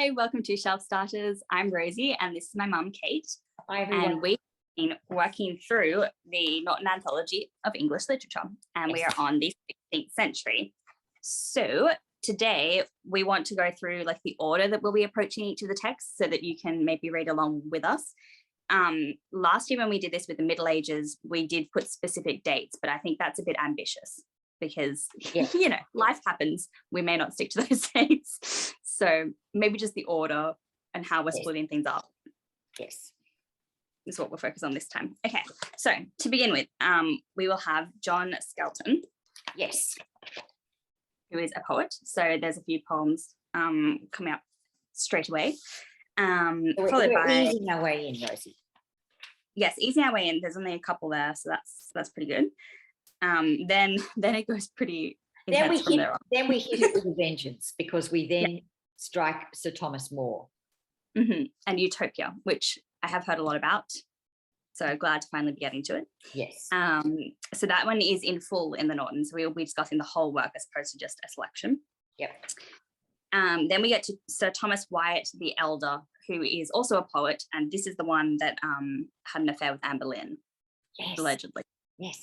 Hi, welcome to Shelf Starters. I'm Rosie and this is my mum, Kate. Hi, everyone. And we've been working through the Norton Anthology of English Literature and we are on the 16th century. So today we want to go through like the order that we'll be approaching each of the texts so that you can maybe read along with us. Last year when we did this with the Middle Ages, we did put specific dates, but I think that's a bit ambitious because, you know, life happens. We may not stick to those dates. So maybe just the order and how we're splitting things up. Yes. Is what we'll focus on this time. Okay, so to begin with, we will have John Skelton. Yes. Who is a poet. So there's a few poems coming up straight away. Followed by easing our way in, Rosie. Yes, easing our way in. There's only a couple there, so that's pretty good. Then it goes pretty intense from there on. Then we hit it with a vengeance because we then strike Sir Thomas More. And Utopia, which I have heard a lot about. So glad to finally be getting to it. Yes. So that one is in full in the Norton. So we will be discussing the whole work as opposed to just a selection. Yep. Then we get to Sir Thomas Wyatt the Elder, who is also a poet, and this is the one that had an affair with Anne Boleyn, allegedly. Yes.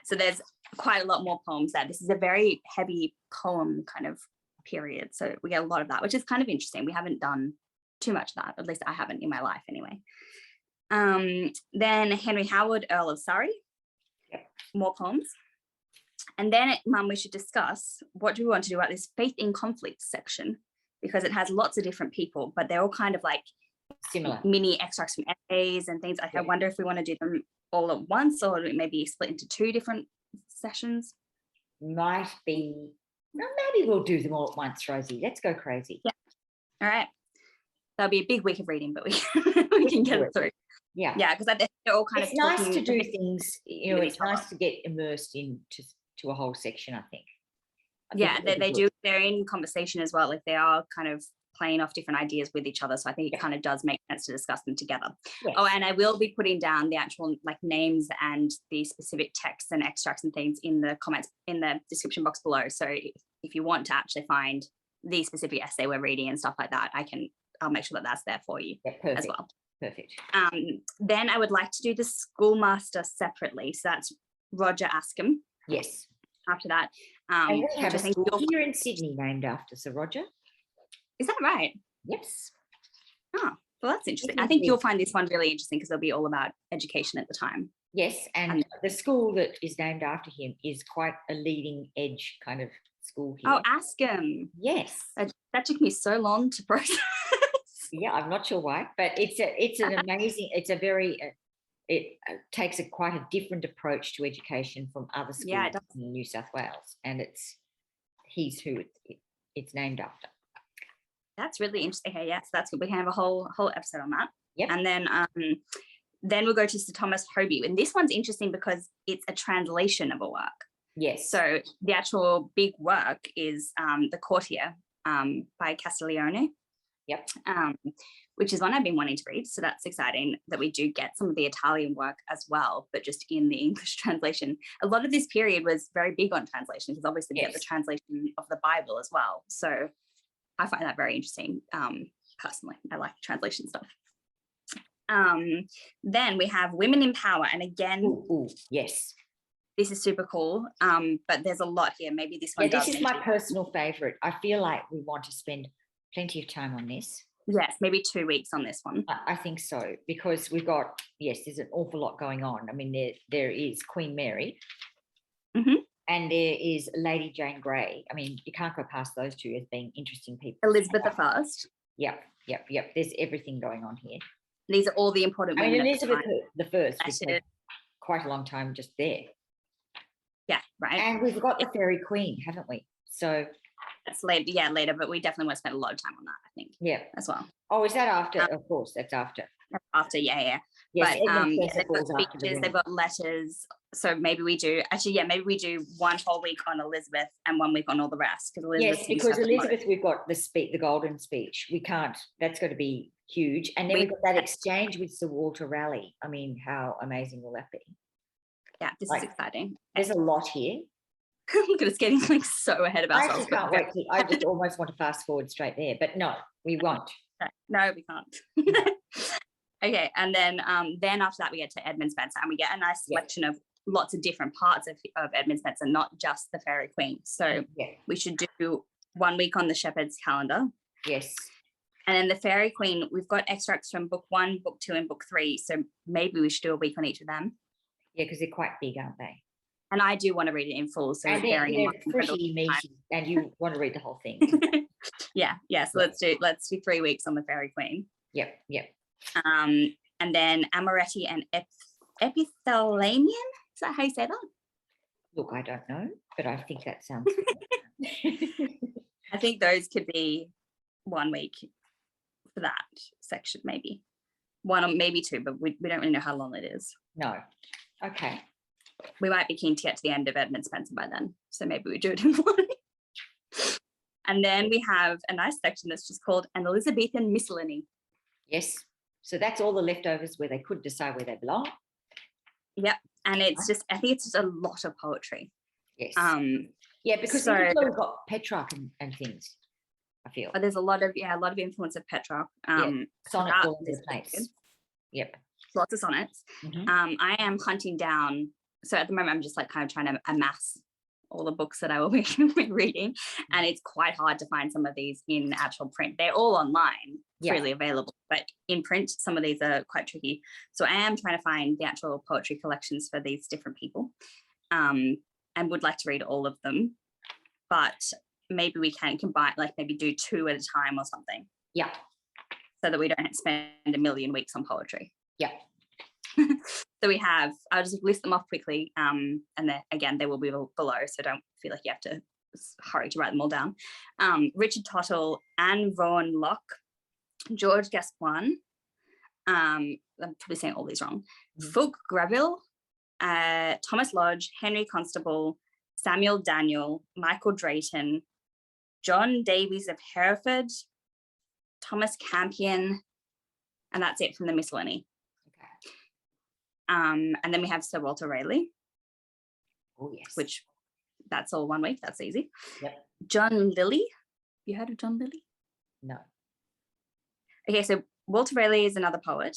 So there's quite a lot more poems there. This is a very heavy poem kind of period. So we get a lot of that, which is kind of interesting. We haven't done too much of that, at least I haven't in my life anyway. Then Henry Howard, Earl of Surrey, more poems. And then, Mum, we should discuss what do we want to do about this faith in conflict section, because it has lots of different people, but they're all kind of like similar mini extracts from essays and things. I wonder if we want to do them all at once or maybe split into two different sessions. Might be, well, maybe we'll do them all at once, Rosie. Let's go crazy. Yeah. All right. That'll be a big week of reading, but we can get it through. Yeah, because they're all kind of. It's nice to do things. You know, it's nice to get immersed into a whole section. I think. They do. They're in conversation as well. Like they are kind of playing off different ideas with each other. So I think it kind of does make sense to discuss them together. Yes. Oh, and I will be putting down the actual like names and the specific texts and extracts and things in the comments in the description box below. So if you want to actually find the specific essay we're reading and stuff like that, I'll make sure that that's there for you as well. Perfect. Then I would like to do the schoolmaster separately. So that's Roger Askham. Yes. After that, and we have a school here in Sydney named after Sir Roger. Is that right? Yes. Oh, well, that's interesting. I think you'll find this one really interesting because it'll be all about education at the time. Yes, and the school that is named after him is quite a leading edge kind of school here. Oh, Askham. Yes. That took me so long to process. Yeah, I'm not sure why, but it's an amazing, it's a very, it takes quite a different approach to education from other schools in New South Wales, and he's who it's named after. That's really interesting. Okay, yes, that's good. We can have a whole episode on that. Yep. And then we'll go to Sir Thomas Hoby, and this one's interesting because it's a translation of a work. Yes. So the actual big work is The Courtier by Castiglione. Yep. Which is one I've been wanting to read. So that's exciting that we do get some of the Italian work as well, but just in the English translation. A lot of this period was very big on translation because obviously we get the translation of the Bible as well. So I find that very interesting. Personally, I like translation stuff. Then we have Women in Power. And again, yes. This is super cool, but there's a lot here. Maybe this one this is my personal favourite. I feel like we want to spend plenty of time on this. Yes, maybe 2 weeks on this one. I think so, because we've got, there's an awful lot going on. I mean, there is Queen Mary and there is Lady Jane Grey. I mean, you can't go past those two as being interesting people. Elizabeth I. Yep. There's everything going on here. These are all the important women. Elizabeth the First was quite a long time just there. Yeah, right. And we've got the Fairy Queen, haven't we? So that's later, but we definitely want to spend a lot of time on that, I think. Yeah. As well. Oh, is that after? Of course, that's after. After, yeah. Yes, but they've got speeches, they've got letters. So maybe we do one whole week on Elizabeth and 1 week on all the rest. Yes, because Elizabeth, we've got the golden speech. We can't, that's going to be huge. And then we've got that exchange with Sir Walter Raleigh. I mean, how amazing will that be? Yeah, this is exciting. There's a lot here. Look at us getting like so ahead of ourselves. I just can't wait. I just almost want to fast forward straight there, but no, we won't. No, we can't. Okay, and then after that we get to Edmund Spenser, and we get a nice selection of lots of different parts of Edmund Spenser, not just the Fairy Queen. So we should do 1 week on the Shepherd's Calendar. Yes. And then the Fairy Queen, we've got extracts from book 1, book 2, and book 3. So maybe we should do a week on each of them. Yeah, because they're quite big, aren't they? And I do want to read it in full. So and they're pretty meaty, and you want to read the whole thing. Yeah. So let's do 3 weeks on the Fairy Queen. Yep. And then Amoretti and Epithalamion. Is that how you say that? Look, I don't know, but I think that sounds good. I think those could be 1 week for that section, maybe 1 or maybe 2, but we don't really know how long it is. No. Okay. We might be keen to get to the end of Edmund Spenser by then, so maybe we do it in 1. And then we have a nice section that's just called An Elizabethan Miscellany. Yes. So that's all the leftovers where they couldn't decide where they belong. Yep. And it's just, I think it's just a lot of poetry. Yes. Yeah, because we've got Petrarch and things, I feel. There's a lot of influence of Petrarch. Sonnet all over the place. Yep. Lots of sonnets. Mm-hmm. I am hunting down, so at the moment I'm just like kind of trying to amass all the books that I will be reading, and it's quite hard to find some of these in actual print. They're all online, freely available, but in print some of these are quite tricky. So I am trying to find the actual poetry collections for these different people, and would like to read all of them, but maybe we can combine, like maybe do 2 at a time or something. Yeah. So that we don't spend a million weeks on poetry. Yeah. So we have, I'll just list them off quickly, and then again they will be below, so don't feel like you have to hurry to write them all down. Richard Tottle, Anne Vaughan Locke, George Gascoigne, I'm probably saying all these wrong, Fulk Greville, Thomas Lodge, Henry Constable, Samuel Daniel, Michael Drayton, John Davies of Hereford, Thomas Campion, and that's it from the miscellany. And then we have Sir Walter Rayleigh. Oh, yes. Which, that's all 1 week. That's easy. Yep. John Lilly. You heard of John Lilly? No. Okay, so Walter Rayleigh is another poet.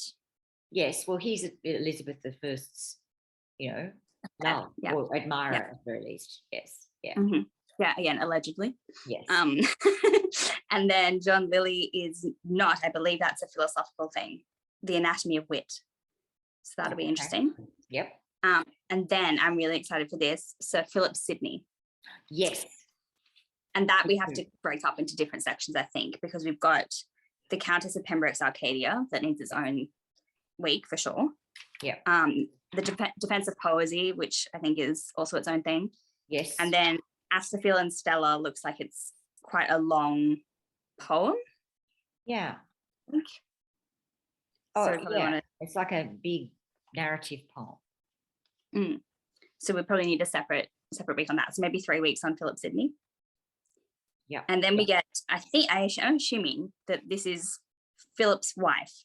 Yes, well, he's Elizabeth I's, love or admirer at the very least. Yes. Yeah. Mm-hmm. Yeah, again, allegedly. Yes. And then John Lilly is not, I believe that's a philosophical thing, The Anatomy of Wit. So that'll be interesting. Yep. And then I'm really excited for this, Sir Philip Sidney. Yes. And that we have to break up into different sections, I think, because we've got the Countess of Pembroke's Arcadia that needs its own week for sure. Yeah. The Defense of Poesy, which I think is also its own thing. Yes. And then Astaphyl and Stella looks like it's quite a long poem. Yeah. It's like a big narrative poem. So we probably need a separate week on that. So maybe 3 weeks on Philip Sidney. Yeah. And then we get, I'm assuming that this is Philip's wife.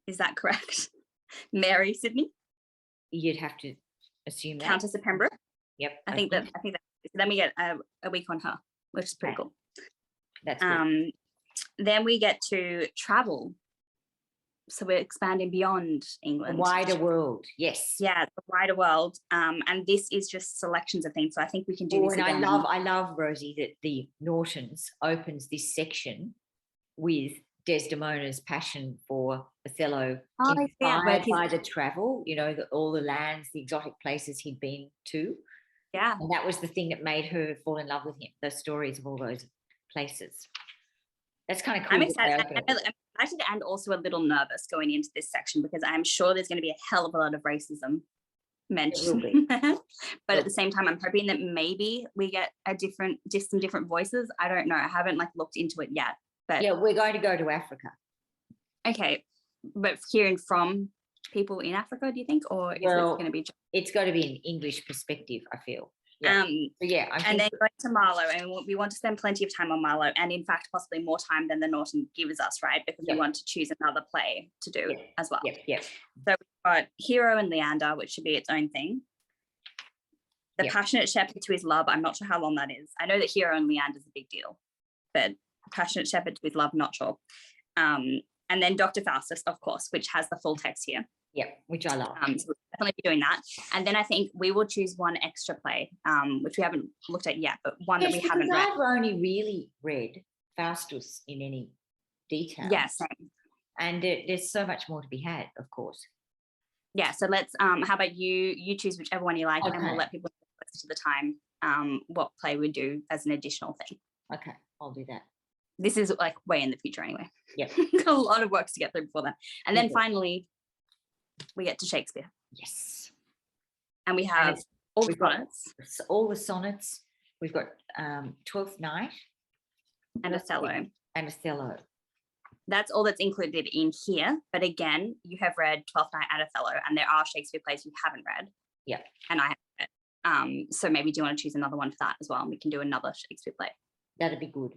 Is that correct? Mary Sidney? You'd have to assume that. Countess of Pembroke? Yep. I think that then we get a week on her, which is pretty cool. That's good. Then we get to travel. So we're expanding beyond England. The wider world, yes. Yeah, the wider world. And this is just selections of things. So I think we can do this again. I love, Rosie, that the Nortons opens this section with Desdemona's passion for Othello, inspired by the travel, all the lands, the exotic places he'd been to. Yeah. And that was the thing that made her fall in love with him, the stories of all those places. That's kind of cool. I'm excited. I'm excited and also a little nervous going into this section because I'm sure there's going to be a hell of a lot of racism mentioned. But at the same time, I'm hoping that maybe we get some different voices. I don't know. I haven't looked into it yet. But yeah, we're going to go to Africa. Okay, but hearing from people in Africa, do you think, or is it going to be? It's going to be an English perspective, I feel. Yeah. And then going to Marlowe, and we want to spend plenty of time on Marlowe, and in fact, possibly more time than the Norton gives us, right? Because we want to choose another play to do as well. Yeah. So we've got Hero and Leander, which should be its own thing. The Passionate Shepherd to His Love, I'm not sure how long that is. I know that Hero and Leander is a big deal, but Passionate Shepherd to His Love, not sure. And then Dr. Faustus, of course, which has the full text here. Yep, which I love. So we'll definitely be doing that. And then I think we will choose one extra play, which we haven't looked at yet, but one that we haven't read. I've only really read Faustus in any detail. Yes. And there's so much more to be had, of course. Yeah, so let's, how about you choose whichever one you like, and we'll let people know closer to the time what play we do as an additional thing. Okay, I'll do that. This is like way in the future anyway. Yep. Got a lot of work to get through before that. And then finally, we get to Shakespeare. Yes. And we have all the sonnets. All the sonnets. We've got Twelfth Night. And Othello. And Othello. That's all that's included in here. But again, you have read Twelfth Night and Othello, and there are Shakespeare plays you haven't read. Yep. And I have read. So maybe do you want to choose another one for that as well? And we can do another Shakespeare play. That'd be good.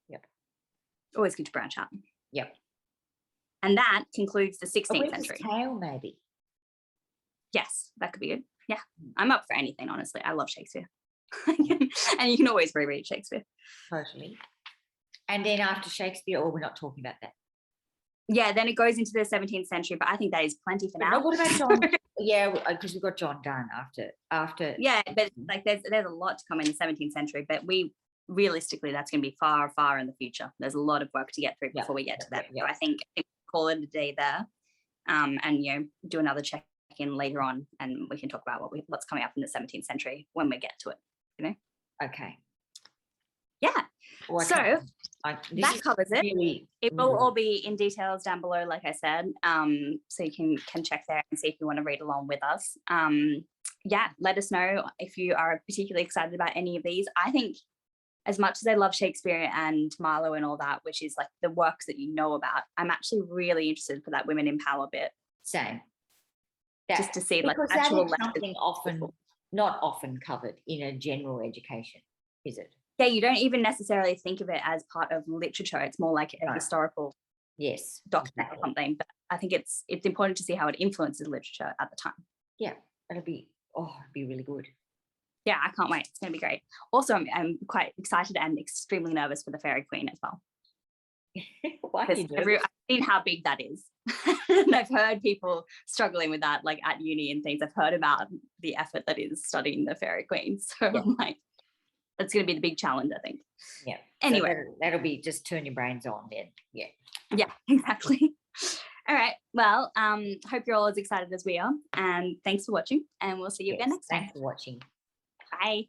Yep. Always good to branch out. Yep. And that concludes the 16th century. Tale, maybe. Yes, that could be good. Yeah, I'm up for anything, honestly. I love Shakespeare. And you can always reread Shakespeare. Totally. And then after Shakespeare, or we're not talking about that? Yeah, then it goes into the 17th century, but I think that is plenty for now. What about John? Yeah, because we've got John Donne after. Yeah, but like there's a lot to come in the 17th century, but realistically that's going to be far, far in the future. There's a lot of work to get through before we get to that. So I think call it a day there, and do another check-in later on, and we can talk about what's coming up in the 17th century when we get to it. Okay. Yeah. Well, so that covers it. Really, it will all be in details down below, like I said. So you can check there and see if you want to read along with us. Let us know if you are particularly excited about any of these. I think as much as I love Shakespeare and Marlowe and all that, which is like the works that you know about, I'm actually really interested for that women in power bit. Same. Just to see like because actual that is something not often covered in a general education, is it? Yeah, you don't even necessarily think of it as part of literature. It's more like a historical document or something. But I think it's important to see how it influences literature at the time. Yeah, it'd be really good. Yeah, I can't wait. It's going to be great. Also, I'm quite excited and extremely nervous for the Fairy Queen as well. Why are you nervous? I've seen how big that is. And I've heard people struggling with that, like at uni and things. I've heard about the effort that is studying the Fairy Queen. So I'm like, that's going to be the big challenge, I think. Yeah. Anyway. So that'll be just turn your brains on then. Yeah. Yeah, exactly. All right. Well, hope you're all as excited as we are. And thanks for watching. And we'll see you again next time. Thanks for watching. Bye.